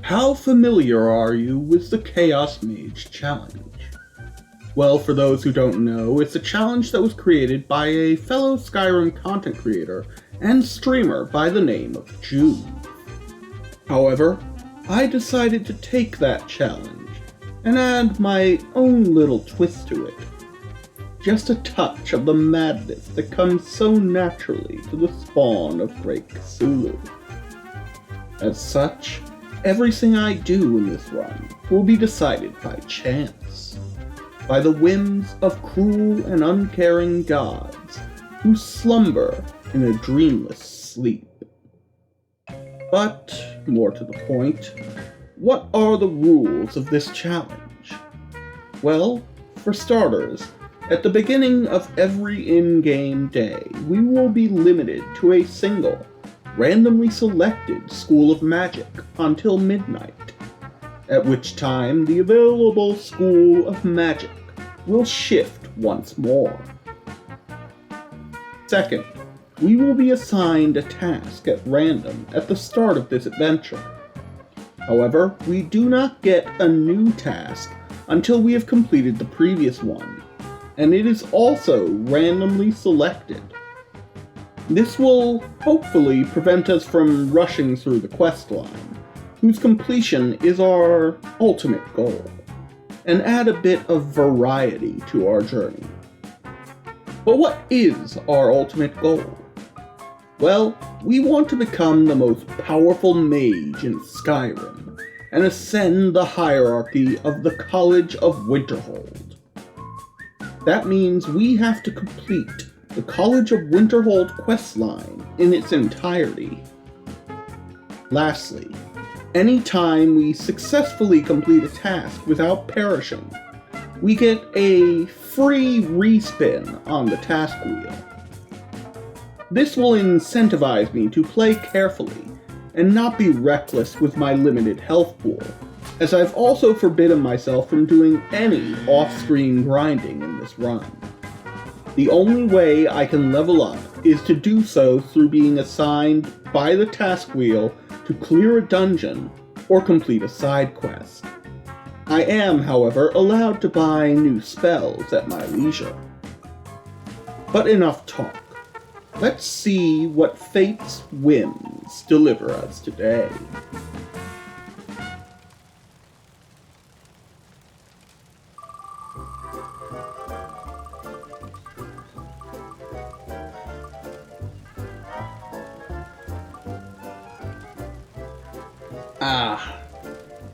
How familiar are you with the Chaos Mage challenge? Well, for those who don't know, it's a challenge that was created by a fellow Skyrim content creator and streamer by the name of Joov. However, I decided to take that challenge and add my own little twist to it. Just a touch of the madness that comes so naturally to the spawn of Great Cthulhu. As such, everything I do in this run will be decided by chance, by the whims of cruel and uncaring gods who slumber in a dreamless sleep. But, more to the point, what are the rules of this challenge? Well, for starters, at the beginning of every in-game day, we will be limited to a single, randomly selected school of magic until midnight, at which time the available school of magic will shift once more. Second, we will be assigned a task at random at the start of this adventure. However, we do not get a new task until we have completed the previous one, and it is also randomly selected. This will hopefully prevent us from rushing through the questline, whose completion is our ultimate goal, and add a bit of variety to our journey. But what is our ultimate goal? Well, we want to become the most powerful mage in Skyrim, and ascend the hierarchy of the College of Winterhold. That means we have to complete the College of Winterhold questline in its entirety. Lastly, anytime we successfully complete a task without perishing, we get a free respin on the task wheel. This will incentivize me to play carefully and not be reckless with my limited health pool, as I've also forbidden myself from doing any off-screen grinding in this run. The only way I can level up is to do so through being assigned by the task wheel to clear a dungeon or complete a side quest. I am, however, allowed to buy new spells at my leisure. But enough talk. Let's see what Fate's Whims deliver us today.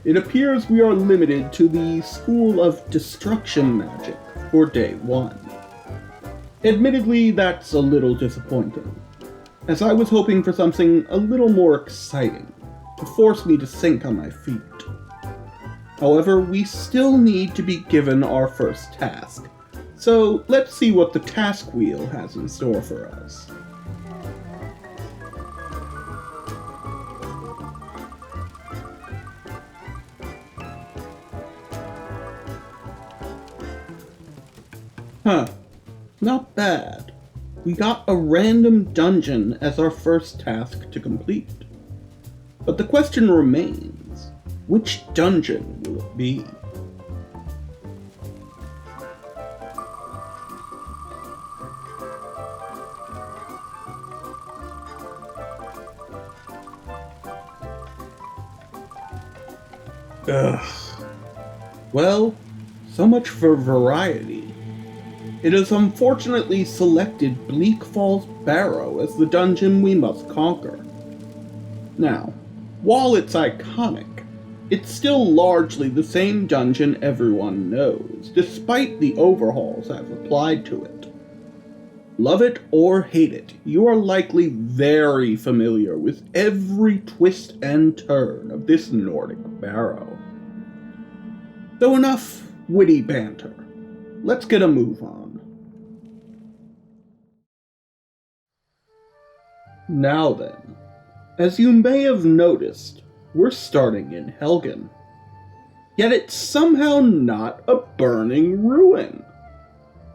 It appears we are limited to the School of Destruction Magic for Day 1. Admittedly, that's a little disappointing, as I was hoping for something a little more exciting to force me to think on my feet. However, we still need to be given our first task, so let's see what the task wheel has in store for us. Not bad. We got a random dungeon as our first task to complete. But the question remains, which dungeon will it be? Well, so much for variety. It has unfortunately selected Bleak Falls Barrow as the dungeon we must conquer. Now, while it's iconic, it's still largely the same dungeon everyone knows, despite the overhauls I've applied to it. Love it or hate it, you are likely very familiar with every twist and turn of this Nordic Barrow. So enough witty banter. Let's get a move on. Now then, as you may have noticed, we're starting in Helgen. Yet it's somehow not a burning ruin.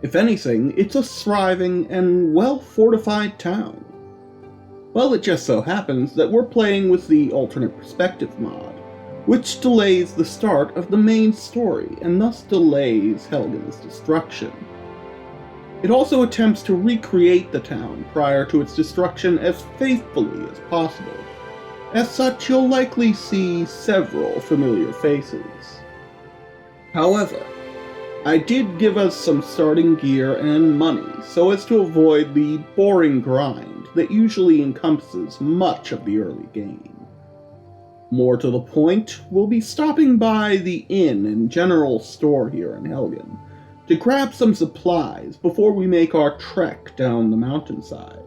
If anything, it's a thriving and well-fortified town. Well, it just so happens that we're playing with the alternate perspective mod, which delays the start of the main story and thus delays Helgen's destruction. It also attempts to recreate the town prior to its destruction as faithfully as possible. As such, you'll likely see several familiar faces. However, I did give us some starting gear and money so as to avoid the boring grind that usually encompasses much of the early game. More to the point, we'll be stopping by the inn and general store here in Helgen to grab some supplies before we make our trek down the mountainside.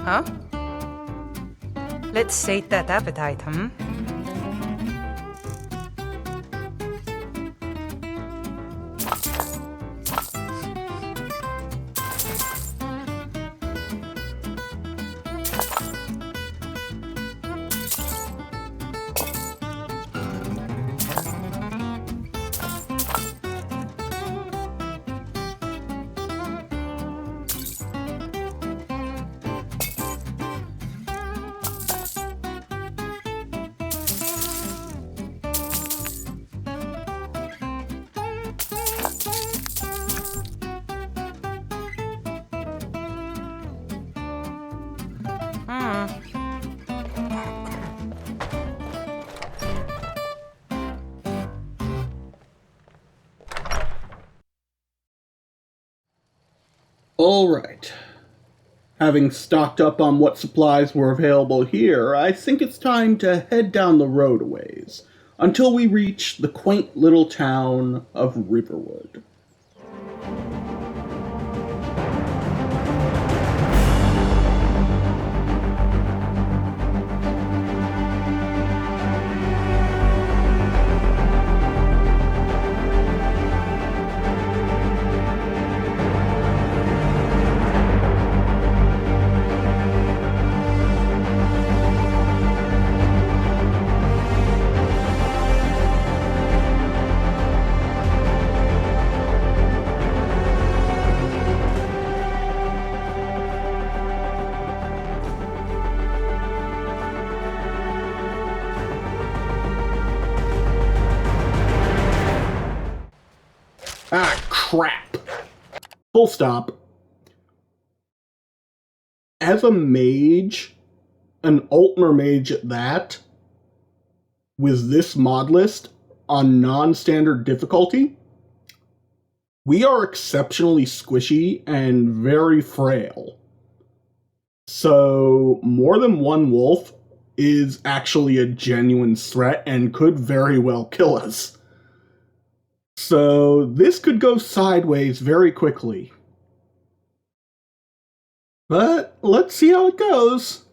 Huh? Let's sate that appetite, hmm? Alright. Having stocked up on what supplies were available here, I think it's time to head down the road a ways, until we reach the quaint little town of Riverwood. Ah, crap. Full stop. As a mage, an Altmer mage at that, with this mod list on non-standard difficulty, we are exceptionally squishy and very frail. So, more than one wolf is actually a genuine threat and could very well kill us. So this could go sideways very quickly. But let's see how it goes.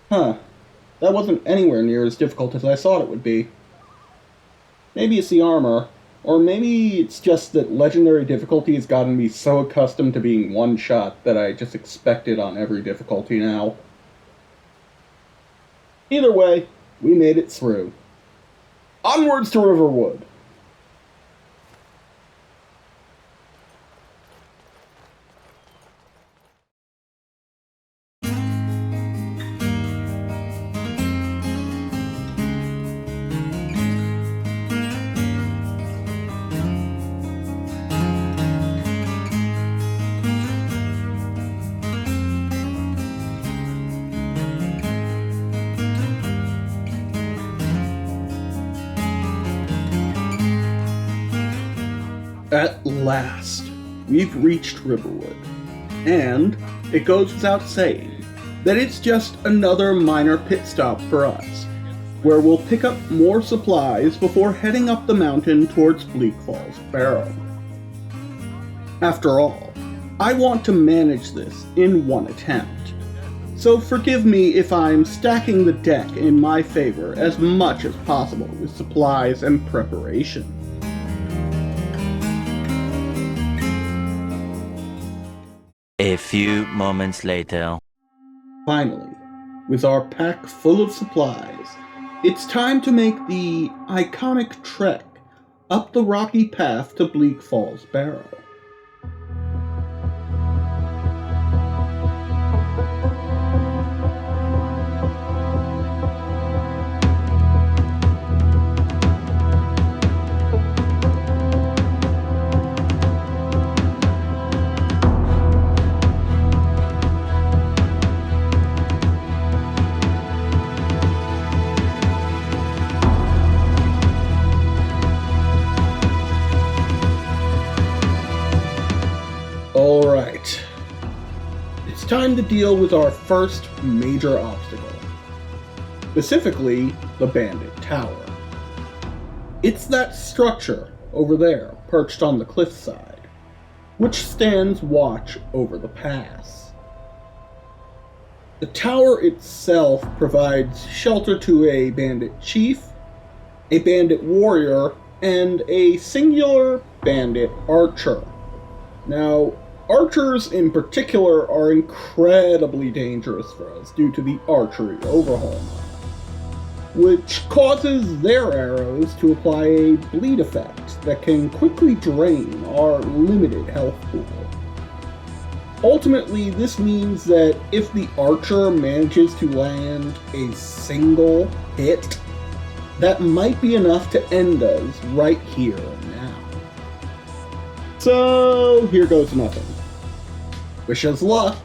Huh. That wasn't anywhere near as difficult as I thought it would be. Maybe it's the armor, or maybe it's just that legendary difficulty has gotten me so accustomed to being one shot that I just expect it on every difficulty now. Either way, we made it through. Onwards to Riverwood. At last, we've reached Riverwood, and it goes without saying that it's just another minor pit stop for us, where we'll pick up more supplies before heading up the mountain towards Bleak Falls Barrow. After all, I want to manage this in one attempt, so forgive me if I'm stacking the deck in my favor as much as possible with supplies and preparation. A few moments later. Finally, with our pack full of supplies, it's time to make the iconic trek up the rocky path to Bleak Falls Barrow. Alright, it's time to deal with our first major obstacle, specifically the Bandit Tower. It's that structure over there, perched on the cliffside, which stands watch over the pass. The tower itself provides shelter to a bandit chief, a bandit warrior, and a singular bandit archer. Now, archers in particular are incredibly dangerous for us due to the archery overhaul mod, which causes their arrows to apply a bleed effect that can quickly drain our limited health pool. Ultimately, this means that if the archer manages to land a single hit, that might be enough to end us right here and now. So, here goes nothing. Wish us luck.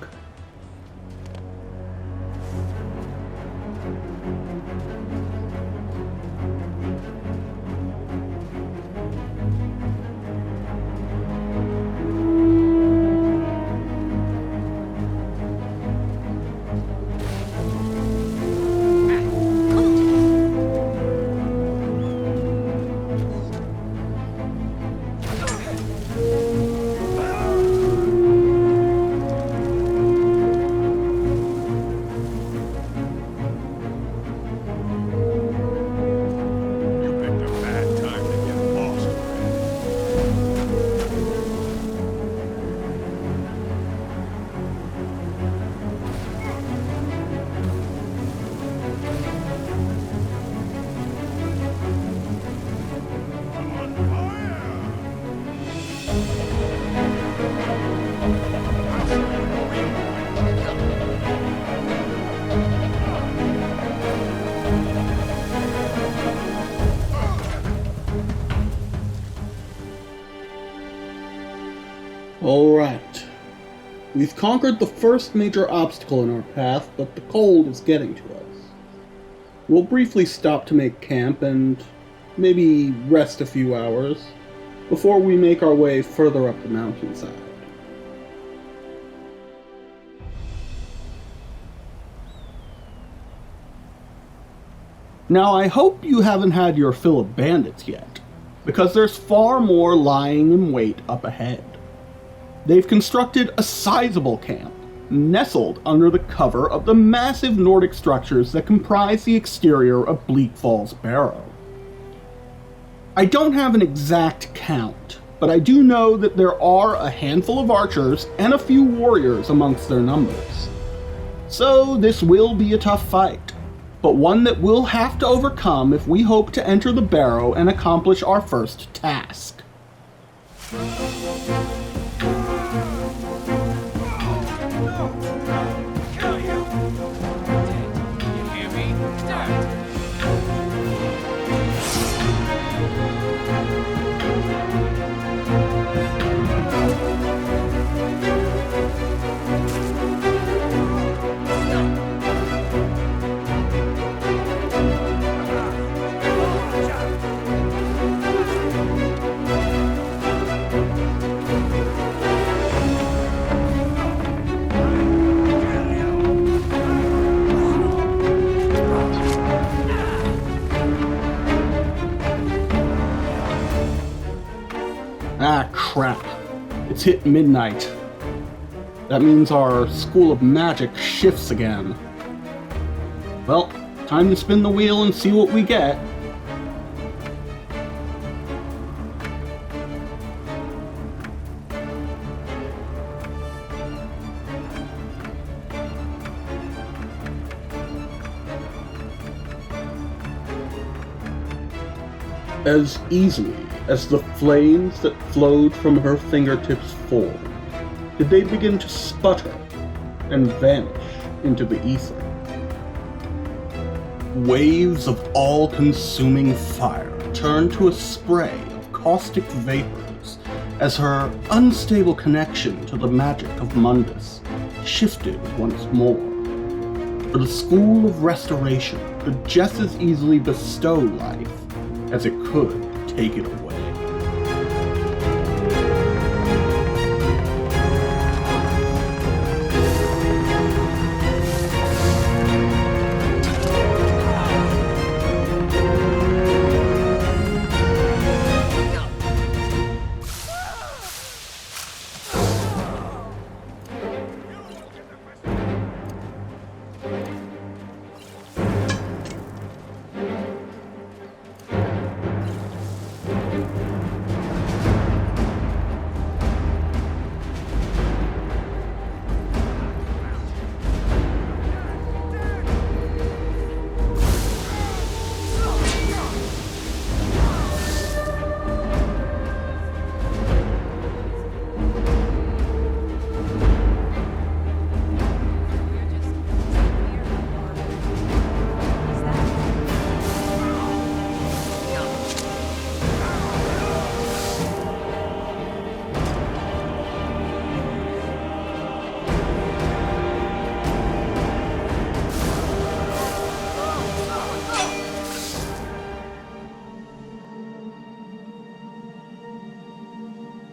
Alright. We've conquered the first major obstacle in our path, but the cold is getting to us. We'll briefly stop to make camp and maybe rest a few hours before we make our way further up the mountainside. Now, I hope you haven't had your fill of bandits yet, because there's far more lying in wait up ahead. They've constructed a sizable camp, nestled under the cover of the massive Nordic structures that comprise the exterior of Bleak Falls Barrow. I don't have an exact count, but I do know that there are a handful of archers and a few warriors amongst their numbers. So this will be a tough fight, but one that we'll have to overcome if we hope to enter the Barrow and accomplish our first task. Ah, crap. It's hit midnight. That means our School of Magic shifts again. Well, time to spin the wheel and see what we get. As easily as the flames that flowed from her fingertips formed, did they begin to sputter and vanish into the ether. Waves of all-consuming fire turned to a spray of caustic vapors as her unstable connection to the magic of Mundus shifted once more. For the School of Restoration could just as easily bestow life as it could take it away.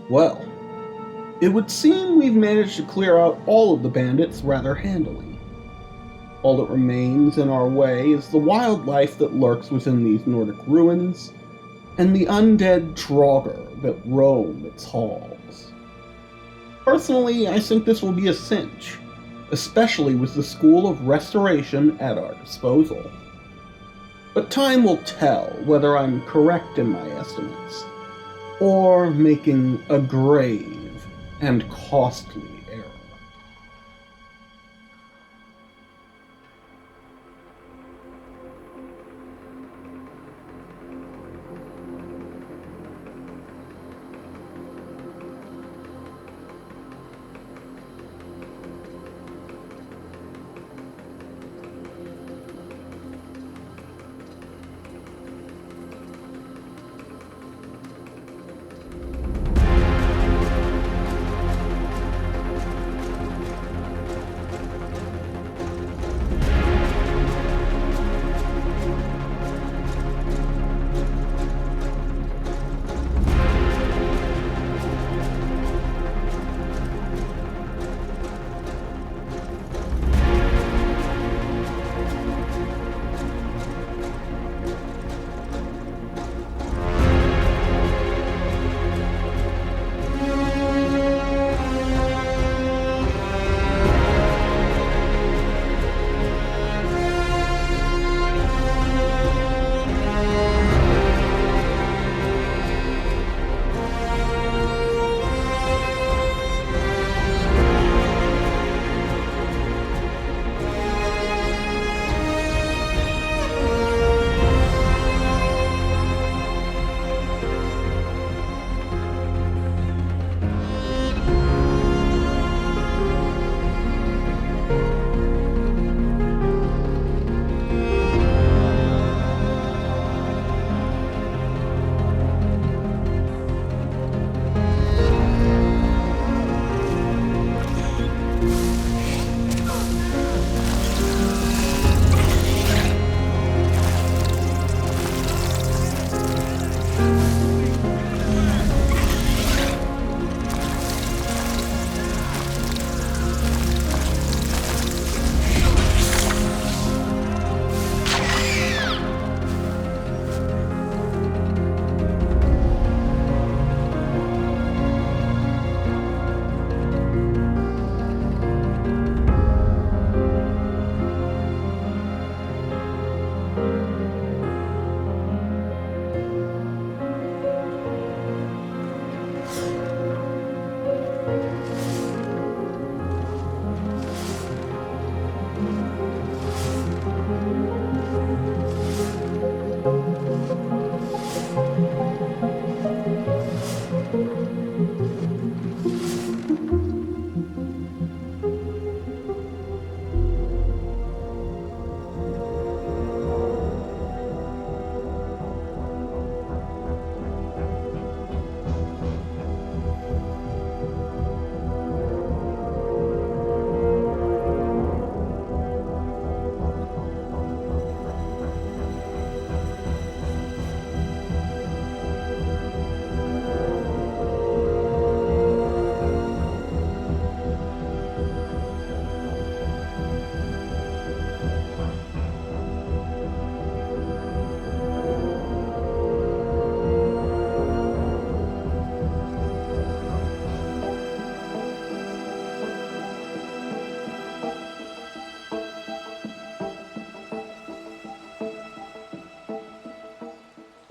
Well, it would seem we've managed to clear out all of the bandits rather handily. All that remains in our way is the wildlife that lurks within these Nordic ruins, and the undead Draugr that roam its halls. Personally, I think this will be a cinch, especially with the School of Restoration at our disposal. But time will tell whether I'm correct in my estimates, or making a grave and costly error.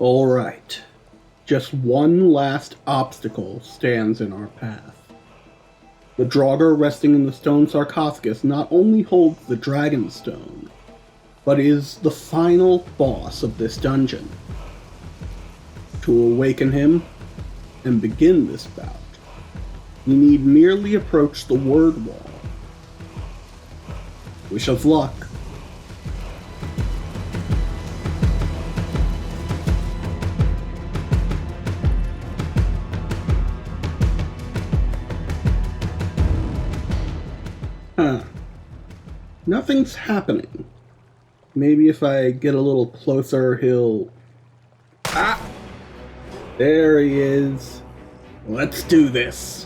Alright. Just one last obstacle stands in our path. The Draugr resting in the stone sarcophagus not only holds the Dragonstone, but is the final boss of this dungeon. To awaken him and begin this bout, we need merely approach the word wall. Wish us luck. Nothing's happening. Maybe if I get a little closer, he'll... Ah! There he is. Let's do this.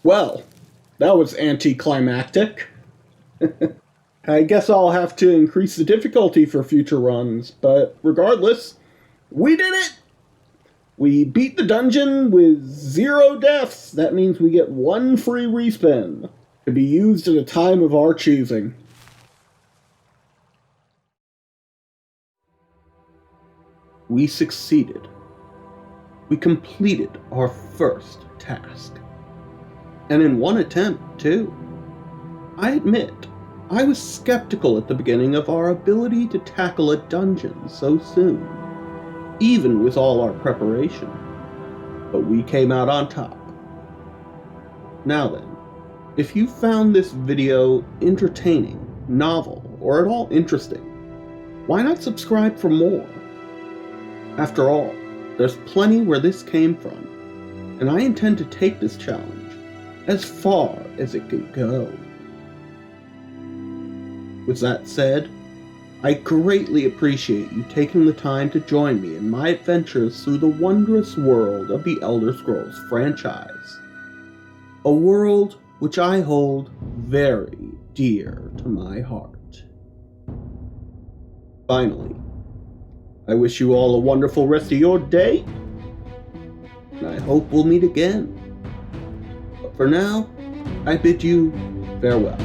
Well, that was anticlimactic. I guess I'll have to increase the difficulty for future runs, but regardless, we did it! We beat the dungeon with 0 deaths. That means we get 1 free respin to be used at a time of our choosing. We succeeded. We completed our first task. And in 1 attempt, too. I admit, I was skeptical at the beginning of our ability to tackle a dungeon so soon, even with all our preparation. But we came out on top. Now then, if you found this video entertaining, novel, or at all interesting, why not subscribe for more? After all, there's plenty where this came from, and I intend to take this challenge as far as it can go. With that said, I greatly appreciate you taking the time to join me in my adventures through the wondrous world of the Elder Scrolls franchise. A world which I hold very dear to my heart. Finally, I wish you all a wonderful rest of your day, and I hope we'll meet again. But for now, I bid you farewell.